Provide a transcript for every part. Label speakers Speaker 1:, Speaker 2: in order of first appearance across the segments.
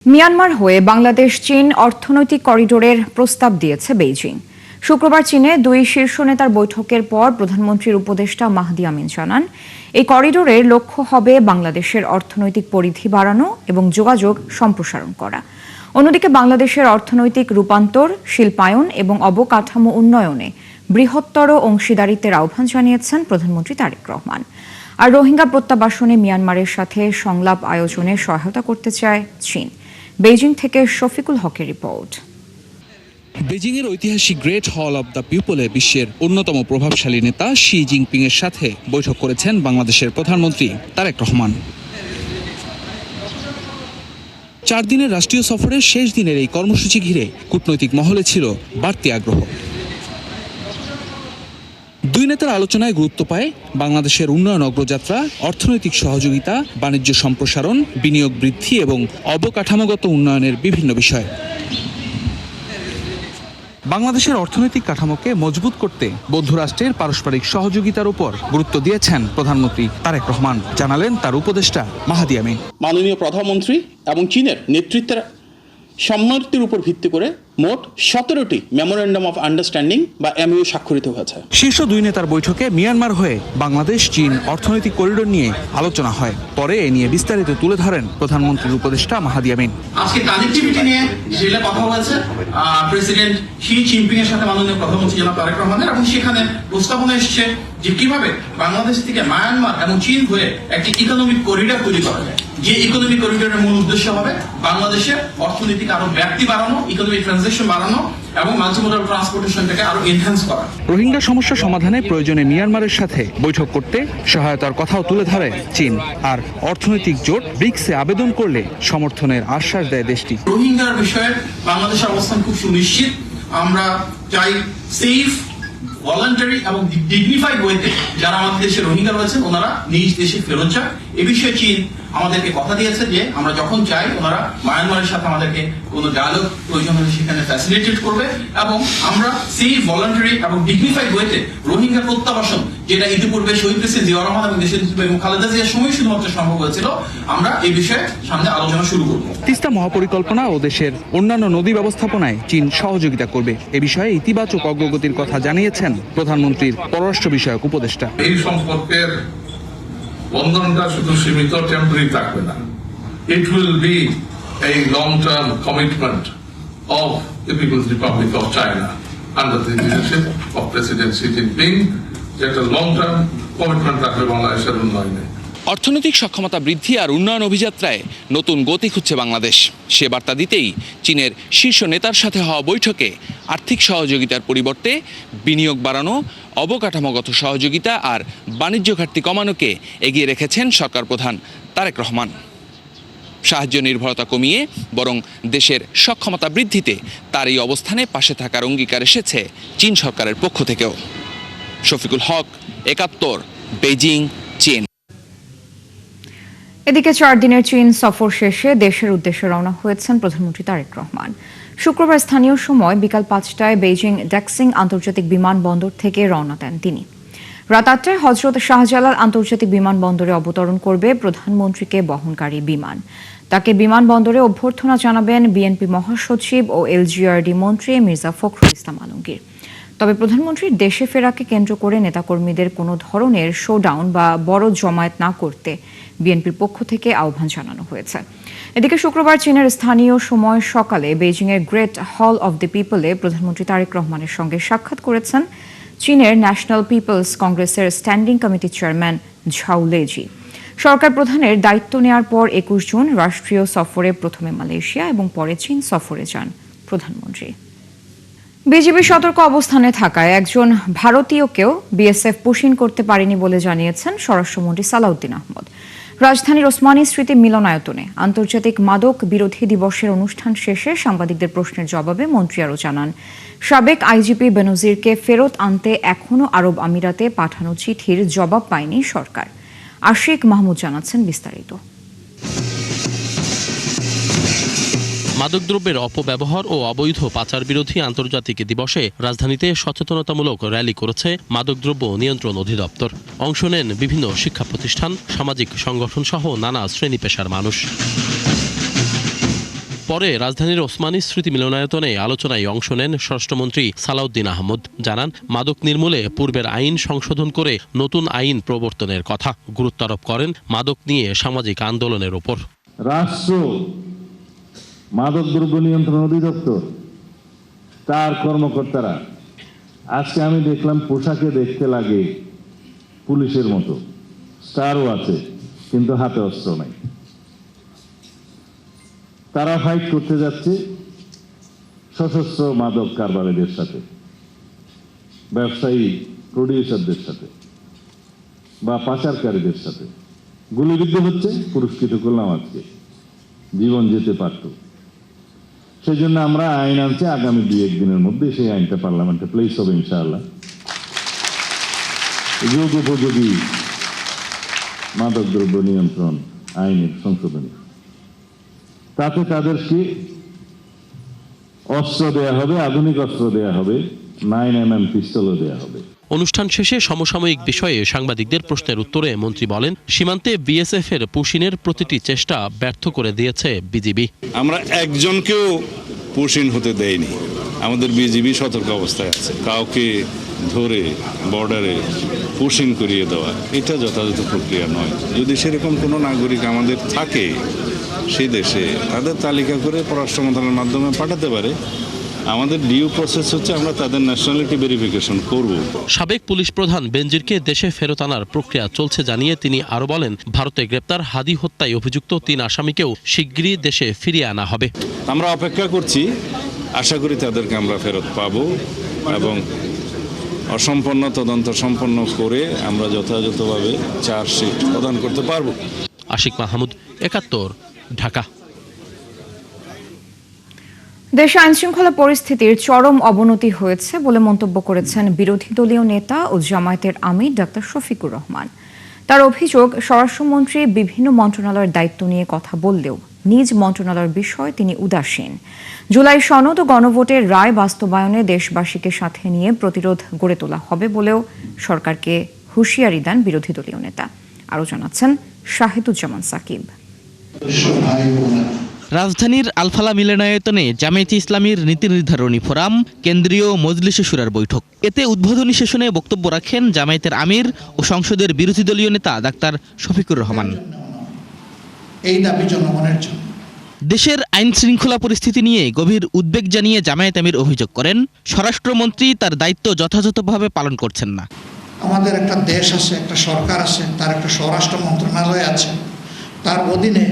Speaker 1: Myanmar হয়ে বাংলাদেশ চীন অর্থনৈতিক করিডোরের প্রস্তাব দিয়েছে বেইজিং। শুক্রবার চীনে দুই শীর্ষ নেতার বৈঠকের পর প্রধানমন্ত্রীর উপদেষ্টা মাহদি আমিন জানান, এই করিডোরের লক্ষ্য হবে বাংলাদেশের অর্থনৈতিক পরিধি বাড়ানো এবং যোগাযোগ সম্প্রসারণ করা। অন্যদিকে বাংলাদেশের অর্থনৈতিক রূপান্তর, শিল্পায়ন এবং অবকাঠামো উন্নয়নে বৃহত্তর অংশীদারিত্বের আহ্বান জানিয়েছেন প্রধানমন্ত্রী তারেক রহমান। আর রোহিঙ্গা প্রত্যাবাসনে মিয়ানমারের সাথে সংলাপ আয়োজনে সহায়তা করতে চায় চীন। বেইজিং থেকে শফিকুল হকের রিপোর্ট।
Speaker 2: বেজিংয়ের ঐতিহাসিক গ্রেট হল অব দ্য পিপলে বিশ্বের অন্যতম প্রভাবশালী নেতা শি জিনপিং এর সাথে বৈঠক করেছেন বাংলাদেশের প্রধানমন্ত্রী তারেক রহমান। 4 দিনের রাষ্ট্রীয় সফরের শেষ দিনের এই কর্মসূচি ঘিরে কূটনৈতিক মহলে ছিল বাড়তি আগ্রহ। দুই নেতার আলোচনায় গুরুত্ব পায় বাংলাদেশের উন্নয়ন অগ্রযাত্রা, অর্থনৈতিক সহযোগিতা, বাণিজ্য সম্প্রসারণ, বিনিয়োগ বৃদ্ধি এবং অবকাঠামোগত উন্নয়নের বিভিন্ন বিষয়। বাংলাদেশের অর্থনৈতিক কাঠামোকে মজবুত করতে বৌদ্ধ রাষ্ট্রের পারস্পরিক সহযোগিতার উপর গুরুত্ব দিয়েছেন প্রধানমন্ত্রী তারেক রহমান, জানালেন তার উপদেষ্টা মাহদি আমিন।
Speaker 3: মাননীয় প্রধানমন্ত্রী এবং চীনের নেতৃত্বের সম্মতির উপর ভিত্তি করে মোট 17টি মেমোরেন্ডাম অফ আন্ডারস্ট্যান্ডিং বা এমইউ স্বাক্ষরিত হয়েছে।
Speaker 2: শীর্ষ দুই নেতার বৈঠকে মিয়ানমার হয়ে বাংলাদেশ চীন অর্থনৈতিক করিডোর নিয়ে আলোচনা হয়। পরে এ নিয়ে বিস্তারিত তুলে ধরেন প্রধানমন্ত্রীর উপদেষ্টা মাহদি আমিন।
Speaker 4: আজকে কানেক্টিভিটি নিয়ে যেটা কথা হয়েছে প্রেসিডেন্ট শি জিনপিং এর সাথে মাননীয় প্রধানমন্ত্রী জনাব তারেক রহমানের, এবং সেখানে প্রস্তাবনা এসেছে যে কিভাবে বাংলাদেশ থেকে মায়ানমার এবং চীন হয়ে একটি ইকোনমিক করিডোর তৈরি করা যায়। যে ইকোনমিক করিডোরের মূল উদ্দেশ্য হবে বাংলাদেশের অর্থনৈতিক আরো ব্যাপ্তি বাড়ানো, ইকোনমিক ট্রানজাকশন বাড়ানো এবং মাল্টিমোডাল ট্রান্সপোর্টেশনটাকে আরো এনহ্যান্স করা।
Speaker 2: রোহিঙ্গা সমস্যা সমাধানে প্রয়োজনে মিয়ানমারের সাথে বৈঠক করতে সহায়তার কথাও তুলে ধরে চীন। আর অর্থনৈতিক জোট ব্রিক্সে আবেদন করলে সমর্থনের আশ্বাস দেয় দেশটি।
Speaker 4: রোহিঙ্গার বিষয়ে বাংলাদেশের অবস্থান খুব সুনিশ্চিত। আমরা চাই সেফ, ভলান্টারি এবং ডিগনিফাইড ওয়েতে যারা আমাদের দেশে রোহিঙ্গা রয়েছেন ওনারা নিজ দেশে ফেরত যান। এ বিষয়ে চীন আমাদেরকে কথা দিয়েছে যে আমরা যখন চাই ওনারা মায়ানমারের সাথে আমাদেরকে কোনো ডায়ালগ প্রয়োজন হলে সেখানে ফ্যাসিলিটেট করবে, এবং আমরা সেই ভলান্টারি এবং ডিগনিফাইড ওয়েতে রোহিঙ্গা প্রত্যাবাসন, যেটা ইতিপূর্বে শহীদ প্রেসিডেন্ট জিয়াউর রহমান এবং দেশের এবং খালেদা জিয়ার সময় শুধুমাত্র সম্ভব হয়েছিল, আমরা এই বিষয়ে সামনে আলোচনা শুরু করব।
Speaker 2: তিস্তা মহাপরিকল্পনা ও দেশের অন্যান্য নদী ব্যবস্থাপনায় চীন সহযোগিতা করবে। এ বিষয়ে ইতিবাচক অগ্রগতির কথা জানিয়েছেন প্রধানমন্ত্রীর পররাষ্ট্র বিষয়ক উপদেষ্টা।
Speaker 5: এই সম্পর্কের বন্ধনটা শুধু সীমিত টেম্পোরারি থাকবে না, it will be a long-term commitment of the People's Republic of China under the leadership of President Xi Jinping, যেটা long-term commitment থাকবে বাংলাদেশের উন্নয়নে।
Speaker 2: অর্থনৈতিক সক্ষমতা বৃদ্ধি আর উন্নয়ন অভিযাত্রায় নতুন গতি খুঁজছে বাংলাদেশ। সে বার্তা দিতেই চীনের শীর্ষ নেতার সাথে হওয়া বৈঠকে আর্থিক সহযোগিতার পরিবর্তে বিনিয়োগ বাড়ানো, অবকাঠামোগত সহযোগিতা আর বাণিজ্য ঘাটতি কমানোকে এগিয়ে রেখেছেন সরকার প্রধান তারেক রহমান। সাহায্য নির্ভরতা কমিয়ে বরং দেশের সক্ষমতা বৃদ্ধিতে তার এই অবস্থানে পাশে থাকার অঙ্গীকার এসেছে চীন সরকারের পক্ষ থেকেও। শফিকুল হক, 71, বেইজিং, চীন।
Speaker 1: এদিকে 4 দিনের চীন সফর শেষে দেশের উদ্দেশ্যে রওনা হয়েছেন প্রধানমন্ত্রী তারেক রহমান। শুক্রবার স্থানীয় সময় বিকাল 5টায় বেইজিং ডাক্সিং আন্তর্জাতিক বিমানবন্দর থেকে রওনা দেন তিনি। রাত 8টায় হজরত শাহজালাল আন্তর্জাতিক বিমানবন্দরে অবতরণ করবে প্রধানমন্ত্রীকে বহনকারী বিমান। তাকে বিমানবন্দরে অভ্যর্থনা জানাবেন বিএনপি মহাসচিব ও এলজিআরডি মন্ত্রী মির্জা ফখরুল ইসলাম আলমগীর। তবে প্রধানমন্ত্রীর দেশে ফেরাকে কেন্দ্র করে নেতাকর্মীদের কোনো ধরনের শোডাউন বা বড় জমায়েত না করতে বিএনপির পক্ষ থেকে আহ্বান জানানো হয়েছে। এদিকে শুক্রবার চীনের স্থানীয় সময় সকালে বেইজিংয়ের গ্রেট হল অব দ্য পিপলে প্রধানমন্ত্রী তারেক রহমানের সঙ্গে সাক্ষাৎ করেছেন চীনের ন্যাশনাল পিপলস কংগ্রেসের স্ট্যান্ডিং কমিটির চেয়ারম্যান ঝাও লেজি। সরকার প্রধানের দায়িত্ব নেওয়ার পর 21 জুন রাষ্ট্রীয় সফরে প্রথমে মালয়েশিয়া এবং পরে চীন সফরে যান প্রধানমন্ত্রী। বিজিবি সতর্ক অবস্থানে থাকায় একজন ভারতীয়কেও বিএসএফ পুশিন করতে পারেনি বলে জানিয়েছেন স্বরাষ্ট্রমন্ত্রী সালাউদ্দিন আহমদ। রাজধানীর ওসমানী স্মৃতি মিলনায়তনে আন্তর্জাতিক মাদক বিরোধী দিবসের অনুষ্ঠান শেষে সাংবাদিকদের প্রশ্নের জবাবে মন্ত্রী আরও জানান, সাবেক আইজিপি বেনজিরকে ফেরত আনতে এখনও আরব আমিরাতে পাঠানো চিঠির জবাব পায়নি সরকার। আশিক মাহমুদ জানাচ্ছেন বিস্তারিত।
Speaker 6: মাদকদ্রব্যের অপব্যবহার ও অবৈধ পাচার বিরোধী আন্তর্জাতিক দিবসে রাজধানীতে সচেতনতামূলক র্যালি করেছে মাদকদ্রব্য নিয়ন্ত্রণ অধিদপ্তর। অংশ নেন বিভিন্ন শিক্ষা প্রতিষ্ঠান, সামাজিক সংগঠন সহ নানা শ্রেণী পেশার মানুষ। পরে রাজধানীর ওসমানী স্মৃতি মিলনায়তনে আলোচনায় অংশ নেন স্বরাষ্ট্রমন্ত্রী সালাউদ্দিন আহমদ। জানান, মাদক নির্মূলে পূর্বের আইন সংশোধন করে নতুন আইন প্রবর্তনের কথা। গুরুত্ব আরোপ করেন মাদক নিয়ে সামাজিক আন্দোলনের ওপর।
Speaker 7: রাষ্ট্র, মাদকদ্রব্য নিয়ন্ত্রণ অধিদপ্তর, তার কর্মকর্তারা আজকে আমি দেখলাম পোশাকে দেখতে লাগে পুলিশের মতো, স্টারও আছে, কিন্তু হাতে অস্ত্র নাই। তারা ফাইট করতে যাচ্ছে সশস্ত্র মাদক কারবারিদের সাথে, ব্যবসায়ী প্রডিউসারদের সাথে বা পাচারকারীদের সাথে। গুলিবিদ্ধ হচ্ছে, পুরস্কৃত করলাম, আজকে জীবন যেতে পারত। সেই জন্য আমরা আইন আনছি, আগামী 2-1 দিনের মধ্যে সেই আইনটা পার্লামেন্টে প্লেস হবে ইনশাআল্লাহ। যুগোপযোগী মাদকদ্রব্য নিয়ন্ত্রণ আইনের সংশোধনী, তাতে তাদেরকে অস্ত্র দেয়া হবে, আধুনিক অস্ত্র দেয়া হবে, 9mm পিস্তলও দেয়া হবে।
Speaker 6: অনুষ্ঠান শেষে সমসাময়িক বিষয়ে সাংবাদিকদের প্রশ্নের উত্তরে মন্ত্রী বলেন, সীমান্তে বিএসএফ এর পুশিনের প্রতিটি চেষ্টা ব্যর্থ করে দিয়েছে বিজিবি।
Speaker 8: আমরা একজনকেও পুশিন হতে দেয়নি। আমাদের বিজিবি সতর্ক অবস্থায় আছে। কাউকে ধরে বর্ডারে পুশিং করিয়ে দেওয়া এটা যথাযথ প্রক্রিয়া নয়। যদি সেরকম কোনো নাগরিক আমাদের থাকে সেই দেশে, তাদের তালিকা করে পররাষ্ট্র মন্ত্রণালয়ের মাধ্যমে পাঠাতে পারে। আমাদের ডিউ প্রসেস হচ্ছে আমরা তাদের ন্যাশনালিটি ভেরিফিকেশন করব।
Speaker 6: সাবেক পুলিশ প্রধান বেনজিরকে দেশে ফেরত আনার প্রক্রিয়া চলছে জানিয়ে তিনি আরো বলেন, ভারতে গ্রেপ্তার হাদি হত্যায় অভিযুক্ত 3 আসামিকেও শিগগিরই দেশে ফিরিয়ে আনা হবে।
Speaker 8: আমরা অপেক্ষা করছি, আশা করি তাদেরকে আমরা ফেরত পাব এবং অসম্পন্ন তদন্ত সম্পন্ন করে আমরা যথাযথভাবে চার্জশিট প্রদান করতে পারব।
Speaker 6: আশিক মাহমুদ, 71, ঢাকা।
Speaker 1: দেশে আইনশৃঙ্খলা পরিস্থিতির চরম অবনতি হয়েছে বলে মন্তব্য করেছেন বিরোধী দলীয় নেতা ও জামায়াতের আমির ডাক্তার শফিকুর রহমান। তার অভিযোগ, স্বরাষ্ট্রমন্ত্রী বিভিন্ন মন্ত্রণালয়ের দায়িত্ব নিয়ে কথা বললেও নিজ মন্ত্রণালয়ের বিষয়ে তিনি উদাসীন। জুলাই সনদ ও গণভোটের রায় বাস্তবায়নে দেশবাসীকে সাথে নিয়ে প্রতিরোধ গড়ে তোলা হবে বলেও সরকারকে হুঁশিয়ারি দেন বিরোধী দলীয় নেতা। আরও জানাচ্ছেন শাহিদুজ্জামান সাকিব।
Speaker 9: রাজধানীর আলফালা মিলনায়তনে জামায়াতে ইসলামীর নীতি নির্ধারণী ফোরাম, কেন্দ্রীয় মজলিসে শুরার বৈঠক। এতে উদ্বোধনী সেশনে বক্তব্য রাখেন জামায়াতের আমির ও সংসদের বিরোধী দলীয় নেতা ডাক্তার শফিকুর রহমান।
Speaker 10: এই দাবি জনগণের জন্য।
Speaker 9: দেশের আইন শৃঙ্খলা পরিস্থিতি নিয়ে গভীর উদ্বেগ জানিয়ে জামায়াত আমির অভিযোগ করেন, স্বরাষ্ট্রমন্ত্রী তার দায়িত্ব যথাযথভাবে পালন করছেন না।
Speaker 10: আমাদের একটা দেশ আছে, একটা সরকার আছে, তার একটা স্বরাষ্ট্র মন্ত্রণালয় আছে, তার অধীনে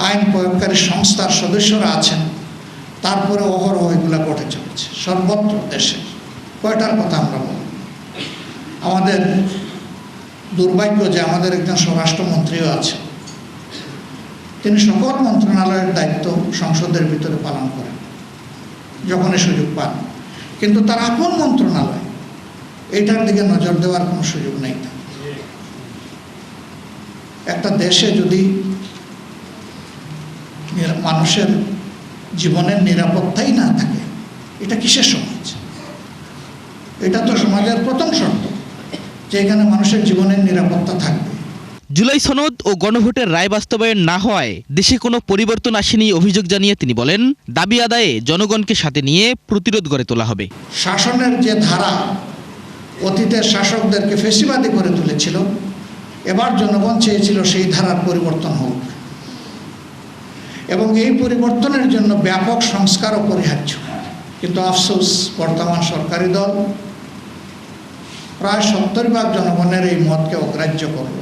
Speaker 10: আইন প্রয়োগকারী সংস্থার সদস্যরা আছেন, তারপরে অহরহ এগুলো ঘটে চলেছে সর্বত্র দেশে। কয়টার কথা আমরা বলব? আমাদের দুর্ভাগ্য যে আমাদের একজন স্বরাষ্ট্রমন্ত্রীও আছে, তিনি সকল মন্ত্রণালয়ের দায়িত্ব সংসদের ভিতরে পালন করেন যখনই সুযোগ পান, কিন্তু তার আপন মন্ত্রণালয় এইটার দিকে নজর দেওয়ার কোনো সুযোগ নেই। একটা দেশে যদি মানুষের জীবনের নিরাপত্তাই না থাকে, এটা কিসের সমাজ? এটা তো সমাজের প্রথম শর্ত যে এখানে মানুষের জীবনের নিরাপত্তা থাকবে।
Speaker 9: জুলাই সনদ ও গণভোটের রায় বাস্তবায়ন না হওয়ায় দেশে কোনো পরিবর্তন আসেনি অভিযোগ জানিয়ে তিনি বলেন, দাবি আদায়ে জনগণকে সাথে নিয়ে প্রতিরোধ গড়ে তোলা হবে।
Speaker 10: শাসনের যে ধারা অতীতের শাসকদেরকে ফেসিবাদী করে তুলেছিল, এবার জনগণ চেয়েছিল সেই ধারার পরিবর্তন হোক এবং এই পরিবর্তনের জন্য ব্যাপক সংস্কার অপরিহার্য। কিন্তু আফসোস, বর্তমান সরকারি দল প্রায় 70% জনগণের এই মতকে অগ্রাহ্য করল।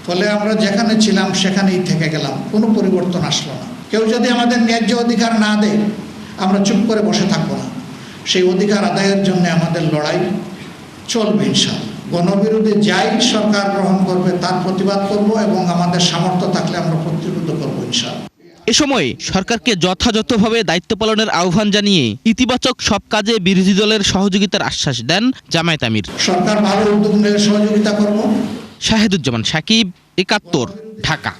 Speaker 10: ফলে আমরা যেখানে ছিলাম সেখানেই থেকে গেলাম, কোনো পরিবর্তন আসলো না। কেউ যদি আমাদের ন্যায্য অধিকার না দেয়, আমরা চুপ করে বসে থাকবো না। সেই অধিকার আদায়ের জন্য আমাদের লড়াই চলবে ইনশাআল্লাহ। গণবিরোধী যাই সরকার গ্রহণ করবে তার প্রতিবাদ করব এবং আমাদের সামর্থ্য থাকলে আমরা প্রতিরোধ করবো ইনশাআল্লাহ।
Speaker 9: এ সময় সরকারকে যথাযথভাবে দায়িত্ব পালনের আহ্বান জানিয়ে ইতিবাচক সব কাজে বিরোধী দলের সহযোগিতার আশ্বাস দেন জামায়াত আমির।
Speaker 10: সরকার ভালো উদ্যোগ নিয়ে সহযোগিতা করব।
Speaker 9: শাহিদুজ্জামান সাকিব, 71, ঢাকা।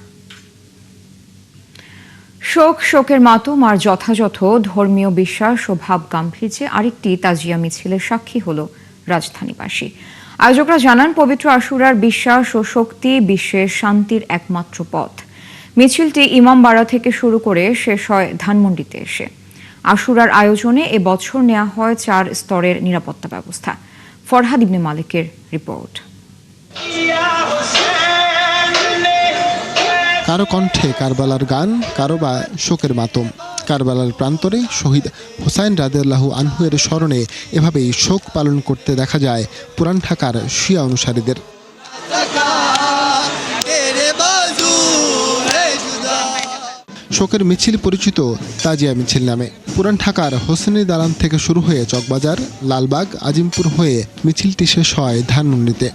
Speaker 1: শোকের মাতম আর যথাযথ ধর্মীয় বিশ্বাস ও ভাব গাম্ভীর্যে আরেকটি তাজিয়া মিছিলের সাক্ষী হল রাজধানীবাসী। আয়োজকরা জানান, পবিত্র আশুরার বিশ্বাস ও শক্তি বিশ্বের শান্তির একমাত্র পথ। মিছিলটি ইমামবাড়া থেকে শুরু করে শেষ হয় ধানমন্ডিতে এসে। আশুরার আয়োজনে এবছর নেওয়া হয় 4 স্তরের নিরাপত্তা ব্যবস্থা। ফরহাদ ইবনে মালিকের রিপোর্ট।
Speaker 11: কারো কণ্ঠে কারবালার গান, কারো বা শোকের মাতম। কারবালার প্রান্তরে শহীদ হুসাইন রাদিয়াল্লাহু আনহু এর স্মরণে এভাবেই শোক পালন করতে দেখা যায় পুরান ঢাকার শিয়া অনুসারীদের। শোকের মিছিল পরিচিত তাজিয়া মিছিল নামে। পুরান ঢাকার হোসেনি দালান থেকে শুরু হয়ে চকবাজার, লালবাগ, আজিমপুর হয়ে মিছিলটি শেষ হয় ধানমন্ডিতে।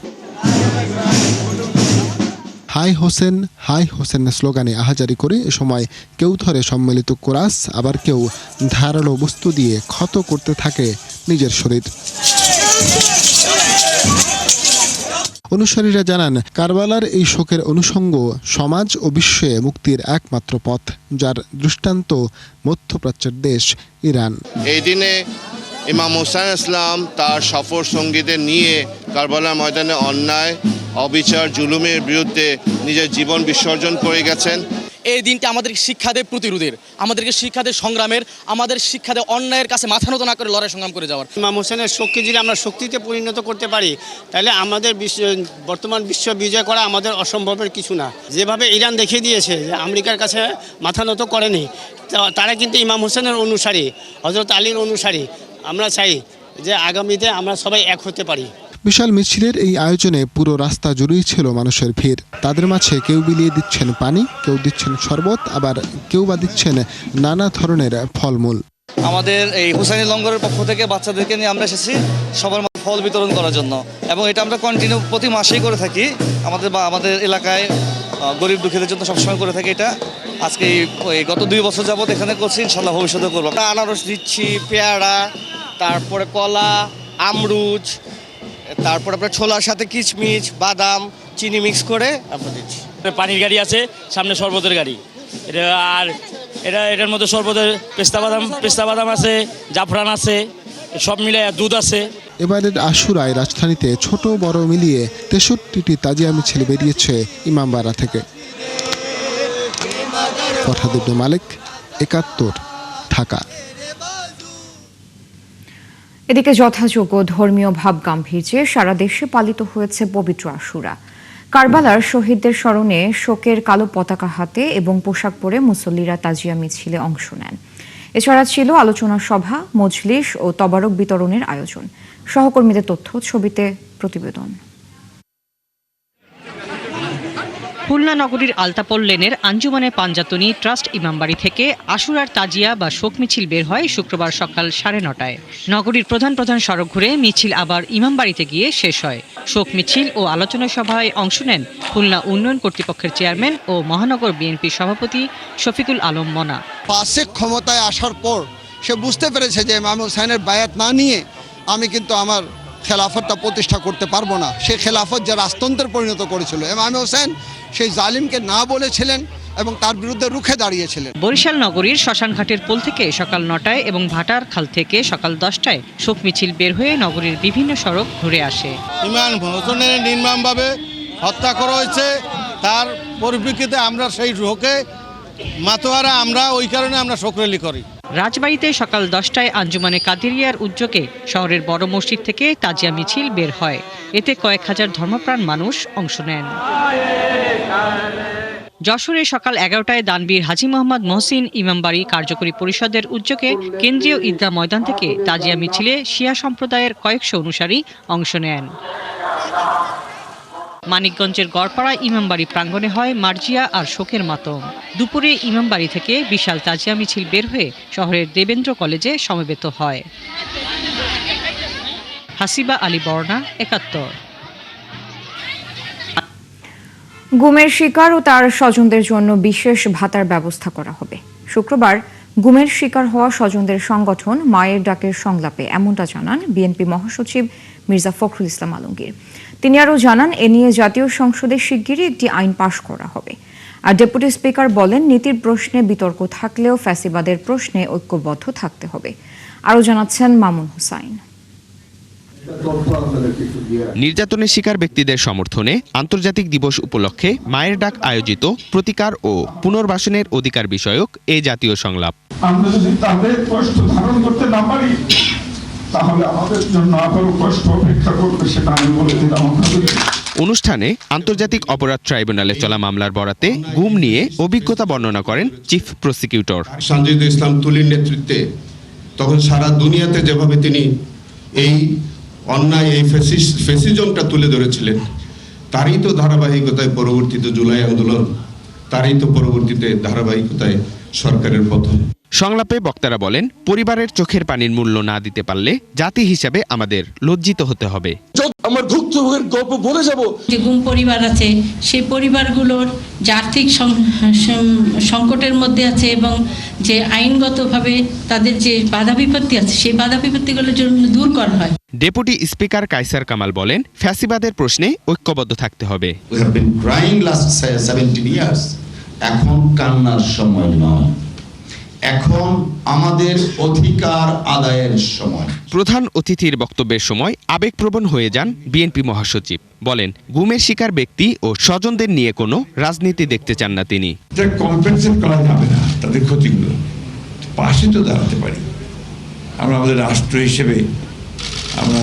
Speaker 11: হাই হোসেন, হাই হোসেন স্লোগানে আহাজারি করে এ সময় কেউ ধরে সম্মিলিত কোরাস, আবার কেউ ধারালো বস্তু দিয়ে ক্ষত করতে থাকে নিজের শরীর। অনুসারীরা জানান, কারবালার এই শোকের অনুষঙ্গ সমাজ ও বিশ্বে মুক্তির একমাত্র পথ, যার দৃষ্টান্ত মধ্যপ্রাচ্যের দেশ ইরান।
Speaker 12: এই দিনে ইমাম হুসাইন ইসলাম তার সফর সঙ্গীদের নিয়ে কারবালার ময়দানে অন্যায়, অবিচার, জুলুমের বিরুদ্ধে নিজের জীবন বিসর্জন করে গেছেন।
Speaker 13: এই দিনটি আমাদের শিক্ষা দেয় প্রতিরোধের, আমাদেরকে শিক্ষা দেয় সংগ্রামের, আমাদের শিক্ষা দেয় অন্যায়ের কাছে মাথা নত না করে লড়াই সংগ্রাম করে যাওয়ার।
Speaker 14: ইমাম হোসেনের শোককে যদি আমরা শক্তিতে পরিণত করতে পারি, তাহলে আমাদের বর্তমান বিশ্ব বিজয় করা আমাদের অসম্ভবের কিছু না। যেভাবে ইরান দেখিয়ে দিয়েছে যে আমেরিকার কাছে মাথা নত করেনি, তারা কিন্তু ইমাম হোসেনের অনুসারী, হযরত আলীর অনুসারী। আমরা চাই যে আগামীতে আমরা সবাই এক হতে পারি।
Speaker 11: বিশাল মিছিলের এই আয়োজনে পুরো রাস্তা জুড়েই ছিল মানুষের ভিড়। তাদের মাঝে কেউ বিলিয়ে দিচ্ছেন পানি, কেউ দিচ্ছেন শরবত, আবার কেউ বা দিচ্ছেন নানা ধরনের ফলমূল।
Speaker 13: আমাদের এই হুসাইনি লঙ্গরের পক্ষ থেকে বাচ্চাদেরকে নিয়ে আমরা এসেছি সবার মাঝে ফল বিতরণ করার জন্য, এবং এটা আমরা কন্টিনিউ প্রতি মাসেই করে থাকি। আমাদের এলাকায় গরিব দুঃখীদের জন্য সবসময় করে থাকি এটা। আজকে গত 2 বছর যাবত এখানে করছি, ইনশাল্লাহ ভবিষ্যতে করবো। আমরা আনারস দিচ্ছি, পেয়ারা, তারপরে কলা, আমরুজ, তারপর আপনার ছোলার সাথে কিশমিশ, বাদাম, চিনি মিক্স করে আমরা দিচ্ছি।
Speaker 15: পানির গাড়ি আছে, সামনে শরবতের গাড়ি, এটার মধ্যে শরবতের পেস্তা বাদাম আছে, জাফরান আছে, সব মিলে দুধ আছে।
Speaker 11: এবারের আশুরায় রাজধানীতে ছোট বড় মিলিয়ে 63টি তাজিয়া মিছিল বেরিয়েছে ইমামবাড়া থেকে। ফরহাদ ইবনে মালিক, 71, ঢাকা।
Speaker 1: এদিকে যথাযোগ্য ধর্মীয় ভাব গাম্ভীর্যে সারা দেশে পালিত হয়েছে পবিত্র আশুরা। কারবালার শহীদদের স্মরণে শোকের কালো পতাকা হাতে এবং পোশাক পরে মুসল্লিরা তাজিয়া মিছিলে অংশ নেন। এছাড়া ছিল আলোচনা সভা, মজলিস ও তবারক বিতরণের আয়োজন। সহকর্মীদের তথ্য, ছবিতে প্রতিবেদন।
Speaker 16: খুলনা নগরীর আলতাপল লেনের আঞ্জুমানে পাঞ্জাতনী ট্রাস্ট ইমামবাড়ি থেকে আশুরার তাজিয়া বা শোক মিছিল বের হয় শুক্রবার সকাল 9:30টায়। নগরীর প্রধান সড়ক ঘুরে মিছিল আবার ইমামবাড়িতে গিয়ে শেষ হয়। শোক মিছিল ও আলোচনা সভায় অংশ নেন খুলনা উন্নয়ন কর্তৃপক্ষের চেয়ারম্যান ও মহানগর বিএনপির সভাপতি শফিকুল আলম মনা।
Speaker 17: পাশে ক্ষমতায় আসার পর সে বুঝতে পেরেছে যে ইমাম হুসাইনের বায়াত না নিয়ে আমি কিন্তু আমার খেলাফতটা প্রতিষ্ঠা করতে পারবো না। সে খেলাফত যে রাজতন্ত্রে পরিণত করেছিল, ইমাম হোসেন সেই জালিমকে না বলেছিলেন এবং তার বিরুদ্ধে রুখে দাঁড়িয়েছিলেন।
Speaker 16: বরিশাল নগরীর শ্মশানঘাটের পোল থেকে সকাল 9টায় এবং ভাটার খাল থেকে সকাল 10টায় শোক মিছিল বের হয়ে নগরীর বিভিন্ন সড়ক ঘুরে আসে।
Speaker 18: ইমাম হোসেনের নির্মমভাবে হত্যা করা হয়েছে, তার পরিপ্রেক্ষিতে আমরা সেই শোকে মাতোয়ারা, আমরা ওই কারণে আমরা শোক র্যালি করি।
Speaker 16: রাজবাড়িতে সকাল 10টায় আঞ্জুমানে কাদেরিয়ার উদ্যোগে শহরের বড় মসজিদ থেকে তাজিয়া মিছিল বের হয়। এতে কয়েক হাজার ধর্মপ্রাণ মানুষ অংশ নেন। যশোরে সকাল 11টায় দানবীর হাজী মোহাম্মদ মহসিন ইমামবাড়ি কার্যকরী পরিষদের উদ্যোগে কেন্দ্রীয় ঈদগাহ ময়দান থেকে তাজিয়া মিছিলে শিয়া সম্প্রদায়ের কয়েকশো অনুসারী অংশ নেন। মানিকগঞ্জের গড়পাড়া ইমামবাড়ি প্রাঙ্গণে হয় মার্জিয়া আর শোকের মাতম। দুপুরে ইমামবাড়ি থেকে বিশাল তাজিয়া মিছিল বের হয়ে শহরের দেবেন্দ্র কলেজে সমবেত হয়। হাসিবা আলী বর্ণা, 71।
Speaker 1: গুমের শিকার ও তার স্বজনদের জন্য বিশেষ ভাতার ব্যবস্থা করা হবে। শুক্রবার গুমের শিকার হওয়া স্বজনদের সংগঠন মায়ের ডাকের সংলাপে এমনটা জানান বিএনপি মহাসচিব মির্জা ফখরুল ইসলাম আলমগীর। তিনি আরও জানান, এ নিয়ে জাতীয় সংসদে শিগগিরই একটি আইন পাশ করা হবে। আর ডেপুটি স্পিকার বলেন, নীতির প্রশ্নে বিতর্ক থাকলেও ফ্যাসিবাদের প্রশ্নে ঐক্যবদ্ধ থাকতে হবে। আরও জানাচ্ছেন মামুন হুসাইন।
Speaker 2: নির্যাতনের শিকার ব্যক্তিদের সমর্থনে আন্তর্জাতিক দিবস উপলক্ষে মায়ের ডাক আয়োজিত প্রতিকার ও পুনর্বাসনের অধিকার বিষয়ক এই জাতীয় সংলাপ।
Speaker 19: আমরা যদি তাদের কষ্ট ধারণ করতে না পারি তাহলে আমাদের জন্য আরো কষ্ট অপেক্ষা করবে, সেটা আমি বলে দিলাম।
Speaker 2: অনুষ্ঠানে আন্তর্জাতিক অপরাধ ট্রাইব্যুনালে চলা মামলার বরাতে গুম নিয়ে অভিজ্ঞতা বর্ণনা করেন চিফ প্রসিকিউটর
Speaker 20: সঞ্জিদ ইসলাম তুলির নেতৃত্বে তখন সারা দুনিয়াতে যেভাবে তিনি এই অন্যায় এই ফেসিজমটা তুলে ধরেছিলেন, তারই তো ধারাবাহিকতায় পরবর্তীতে জুলাই আন্দোলন, তারই তো পরবর্তীতে ধারাবাহিকতায় সরকারের পতন।
Speaker 2: সংলাপে বক্তারা বলেন, পরিবারের চোখের পানির মূল্য না দিতে পারলে জাতি হিসেবে আমাদের লজ্জিত হতে হবে।
Speaker 21: আমার ভুক্তভোগের গল্প বলে যাব।
Speaker 22: যে গুম পরিবার আছে, সেই পরিবারগুলোর যে আর্থিক সংকটের মধ্যে আছে এবং যে আইনগতভাবে তাদের যে বাধা বিপত্তি আছে, সেই বাধা বিপত্তিগুলোর জন্য দূর করা হয়।
Speaker 2: ডেপুটি স্পিকার কায়সার কামাল বলেন, ফ্যাসিবাদের প্রশ্নে ঐক্যবদ্ধ থাকতে হবে।
Speaker 23: এখন কান্নার সময় নয়, এখন আমাদের অধিকার আদায়ের সময়।
Speaker 2: প্রধান অতিথির বক্তব্যের সময় আবেগপ্রবণ হয়ে যান বিএনপি মহাসচিব। বলেন, গুমের শিকার ব্যক্তি ও স্বজনদের নিয়ে কোনো রাজনীতি দেখতে চান না তিনি।
Speaker 19: কম্পেনসেট করা যাবে না তাদের ক্ষতিগুলো, পাশে তো দাঁড়াতে পারি আমরা, আমাদের রাষ্ট্র হিসেবে আমরা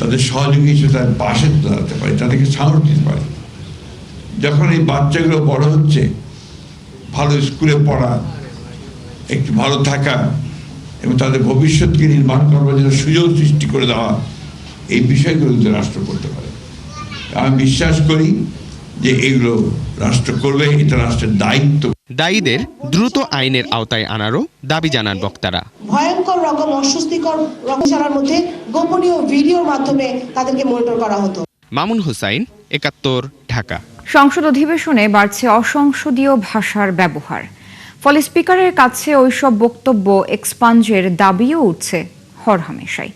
Speaker 19: তাদের সহযোগী হিসেবে তাদের পাশে তো দাঁড়াতে পারি, তাদেরকে সাহস দিতে পারি। যখন এই বাচ্চাগুলো বড় হচ্ছে, ভালো স্কুলে পড়া, একটু ভালো থাকা এবং তাদের ভবিষ্যৎকে নির্মাণ করবার জন্য সুযোগ সৃষ্টি করে দেওয়া, এই বিষয়গুলো কিন্তু রাষ্ট্র করতে পারে। আমি বিশ্বাস করি যে এগুলো রাষ্ট্র করবে, এটা রাষ্ট্রের দায়িত্ব।
Speaker 2: দায়ীদের দ্রুত আইনের আওতায় আনারও দাবি জানান বক্তারা।
Speaker 24: ভয়ঙ্কর রকম অস্বস্তিকর রকমের মধ্যে গোপনীয় ভিডিওর মাধ্যমে তাদেরকে মনিটর করা হতো।
Speaker 2: মামুন হুসাইন, ৭১, ঢাকা।
Speaker 1: সংসদ অধিবেশনে বাড়ছে অসংসদীয় ভাষার ব্যবহার, ফলে স্পিকারের কাছে ওইসব বক্তব্য এক্সপাঞ্জের দাবিও উঠছে হরহামেশাই।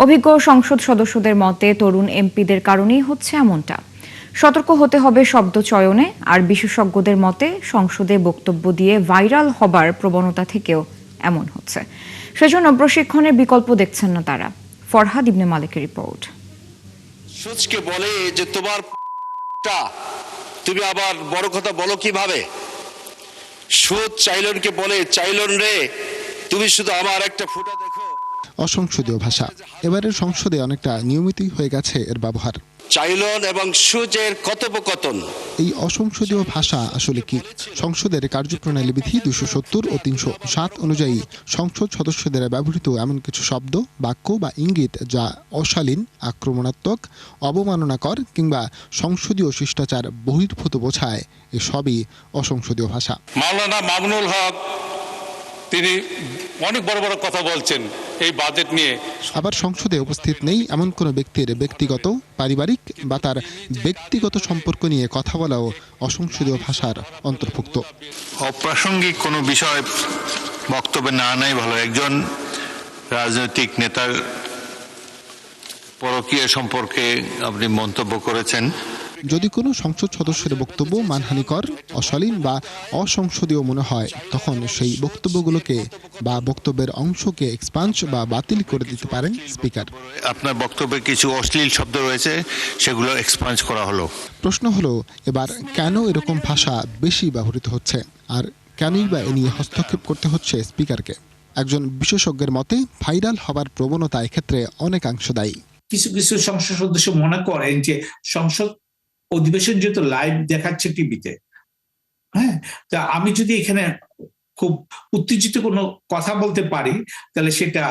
Speaker 1: অভিজ্ঞ সংসদ সদস্যদের মতে তরুণ এমপিদের কারণেই হচ্ছে এমনটা। সতর্ক হতে হবে শব্দ চয়নে, আর বিশেষজ্ঞদের মতে সংসদে বক্তব্য দিয়ে ভাইরাল হবার প্রবণতা থেকেও এমন হচ্ছে। সেজন্য প্রশিক্ষণের বিকল্প দেখছেন না তারা। ফরহাদ ইবনে মালিকের রিপোর্ট।
Speaker 25: সুচকে বলে যে তোমার তুমি আবার বড় কথা বলো কিভাবে? সুচ চাইলনকে বলে, চাইলন রে তুমি শুধু আমার একটা ফুটা দেখো।
Speaker 11: অসংসদীয় ভাষা এবারের সংসদে অনেকটা নিয়মিতই হয়ে গেছে এর ব্যবহার।
Speaker 25: চাইলন এবং সুচের কথোপকথন।
Speaker 11: এই অসংসদীয় ভাষা আসলে কি? সংসদের কার্যপ্রণালী বিধি ২৭০ ও ৩০৭ অনুযায়ী সংসদ সদস্যদের ব্যবহৃত এমন কিছু শব্দ, বাক্য বা ইঙ্গিত যা অশালীন, আক্রমণাত্মক, অবমাননাকর কিংবা সংসদীয় শিষ্টাচার বহির্ভূত বোঝায়, এসবই অসংসদীয় ভাষা।
Speaker 26: মাওলানা মামুনুল হক তিনি অনেক বড় বড় কথা বলছেন এই বাজেট নিয়ে।
Speaker 11: আবার সংসদে উপস্থিত নেই এমন কোনো ব্যক্তির ব্যক্তিগত, পারিবারিক বা তার ব্যক্তিগত সম্পর্ক নিয়ে কথা বলাও অসংসদীয় ভাষার অন্তর্ভুক্ত।
Speaker 27: অপ্রাসঙ্গিক কোনো বিষয় বক্তব্যে না আনাই ভালো। একজন রাজনৈতিক নেতার পরকীয়া সম্পর্কে আপনি মন্তব্য করেছেন।
Speaker 11: যদি কোনো সংসদ সদস্যের বক্তব্য মানহানিকর, অশালীন বা অসংসদীয় মনে হয়, তখন সেই বক্তব্যগুলোকে বা বক্তব্যের অংশকে এক্সপাঞ্জ বা বাতিল করে দিতে পারেন স্পিকার।
Speaker 27: আপনার বক্তব্যে কিছু অশ্লীল শব্দ রয়েছে, সেগুলো এক্সপাঞ্জ করা হলো।
Speaker 11: প্রশ্ন হলো এবার কেন এরকম ভাষা বেশি ব্যবহৃত হচ্ছে, আর কেনই বা এ নিয়ে হস্তক্ষেপ করতে হচ্ছে স্পিকারকে? একজন বিশেষজ্ঞের মতে ভাইরাল হবার প্রবণতা এক্ষেত্রে অনেকাংশ দায়ী।
Speaker 28: কিছু কিছু সংসদ সদস্য মনে করেন যে সংসদ অধিবেশন যেহেতু লাইভ দেখাচ্ছে টিভিতে, হ্যাঁ, তা আমি যদি এখানে খুব উত্তেজিত কোনো কথা বলতে পারি তাহলে সেটা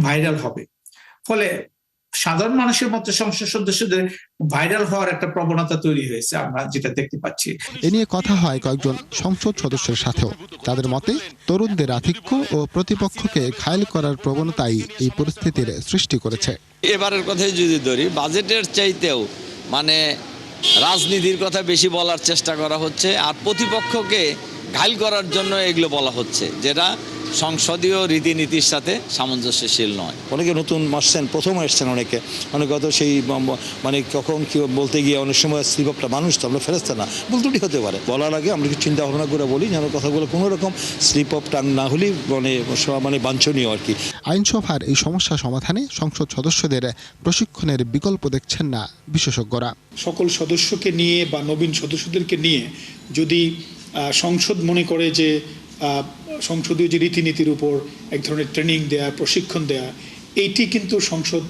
Speaker 28: ভাইরাল হবে। ফলে সাধারণ মানুষের মধ্যে সংসদ সদস্যদের ভাইরাল হওয়ার একটা প্রবণতা তৈরি হয়েছে, আমরা যেটা দেখতে পাচ্ছি।
Speaker 11: এ নিয়ে কথা হয় কয়েকজন সংসদ সদস্যের সাথেও। তাদের মতে তরুণদের আধিক্য ও প্রতিপক্ষকে ঘায়েল করার প্রবণতাই এই পরিস্থিতির সৃষ্টি করেছে।
Speaker 29: এবারের কথাই যদি ধরি, বাজেটের চাইতেও মানে রাজনীতির কথা বেশি বলার চেষ্টা করা হচ্ছে, আর প্রতিপক্ষকে ঘায়েল করার জন্য এগুলো বলা হচ্ছে, যেটা সংসদীয় রীতিনীতির সাথে সামঞ্জস্যশীল নয়।
Speaker 3: অনেকে নতুন আসছেন, প্রথম এসছেন, অনেকে হয়তো সেই মানে কখন কি বলতে গিয়ে অনেক সময় স্লিপ আপটা মানুষ তো আমরা ফেরস্তা না, ভুল ত্রুটি হতে পারে। বলার আগে আমরা কিছু চিন্তা ভাবনা করে বলি যেন কথাগুলো কোনো রকম স্লিপ অফ টাং না হলেই মানে বাঞ্ছনীয় আর কি।
Speaker 11: আইনসভার এই সমস্যা সমাধানে সংসদ সদস্যদের প্রশিক্ষণের বিকল্প দেখছেন না বিশেষজ্ঞরা।
Speaker 4: সকল সদস্যকে নিয়ে বা নবীন সদস্যদেরকে নিয়ে যদি সংসদ মনে করে যে সংসদীয় যে রীতিনীতির উপর এক ধরনের ট্রেনিং দেয়া, প্রশিক্ষণ দেয়া, এইটি কিন্তু সংসদ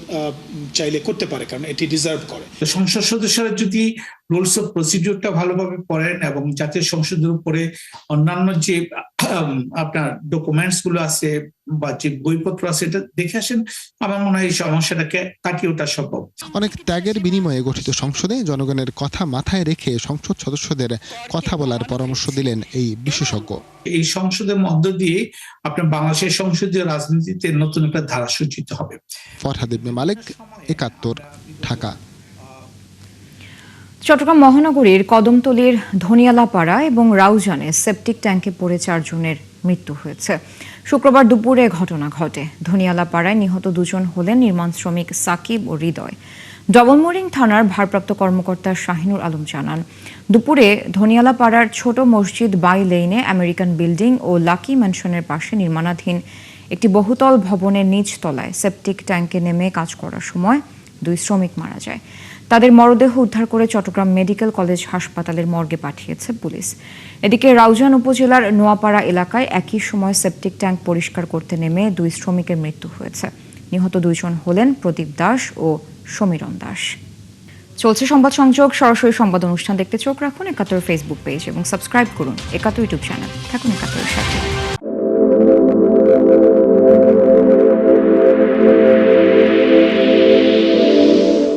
Speaker 4: চাইলে করতে পারে, কারণ এটি ডিজার্ভ করে।
Speaker 28: সংসদ সদস্যরা যদি রুলস অফ প্রসিডিউরটা ভালোভাবে পড়েন এবং জাতীয় সংসদের উপরে অন্যান্য যে আপনার ডকুমেন্টস গুলো আছে বা যে বইপত্র আছে এটা দেখে আসেন, আমার মনে হয় এই সমস্যাটাকে কাটিয়ে ওঠা সম্ভব।
Speaker 11: অনেক ত্যাগের বিনিময়ে গঠিত সংসদে জনগণের কথা মাথায় রেখে সংসদ সদস্যদের কথা বলার পরামর্শ দিলেন এই বিশেষজ্ঞ।
Speaker 28: এই সংসদের মধ্য দিয়ে আপনার বাংলাদেশের সংসদীয় রাজনীতিতে নতুন একটা ধারা সূচিত হবে।
Speaker 11: ফরহাদ ইবনে মালিক, ৭১, ঢাকা।
Speaker 1: চট্টগ্রাম মহানগরীর কদমতলীর ধনিয়ালাপাড়া এবং রাউজানে সেপটিক ট্যাঙ্কে পড়ে 4 জনের মৃত্যু হয়েছে। শুক্রবার দুপুরে ঘটনা ঘটে। ধনিয়ালাপাড়ায় নিহত 2 জন হলেন নির্মাণ শ্রমিক সাকিব ও হৃদয়। ডবলমোরিং থানার ভারপ্রাপ্ত কর্মকর্তা শাহিনুর আলম জানান, দুপুরে ধনিয়ালাপাড়ার ছোট মসজিদ বাই লেইনে আমেরিকান বিল্ডিং ও লাকি ম্যানশনের পাশে নির্মাণাধীন একটি বহুতল ভবনের নিচ তলায় সেপটিক ট্যাঙ্কে নেমে কাজ করার সময় 2 শ্রমিক মারা যায়। তাদের মরদেহ উদ্ধার করে চট্টগ্রাম মেডিকেল কলেজ হাসপাতালের মর্গে পাঠিয়েছে পুলিশ। এদিকে রাউজান উপজেলার নোয়াপাড়া এলাকায় একই সময় সেপটিক ট্যাঙ্ক পরিষ্কার করতে নেমে 2 শ্রমিকের মৃত্যু হয়েছে। নিহত 2 জন হলেন প্রদীপ দাস ও সমীরণ দাস। চলছে সংবাদ সংযোগ। সরাসরি সংবাদ অনুষ্ঠান দেখতে চোখ রাখুন ৭১ ফেসবুক পেজ এবং সাবস্ক্রাইব করুন ৭১ ইউটিউব চ্যানেল। থাকুন ৭১ সাথে।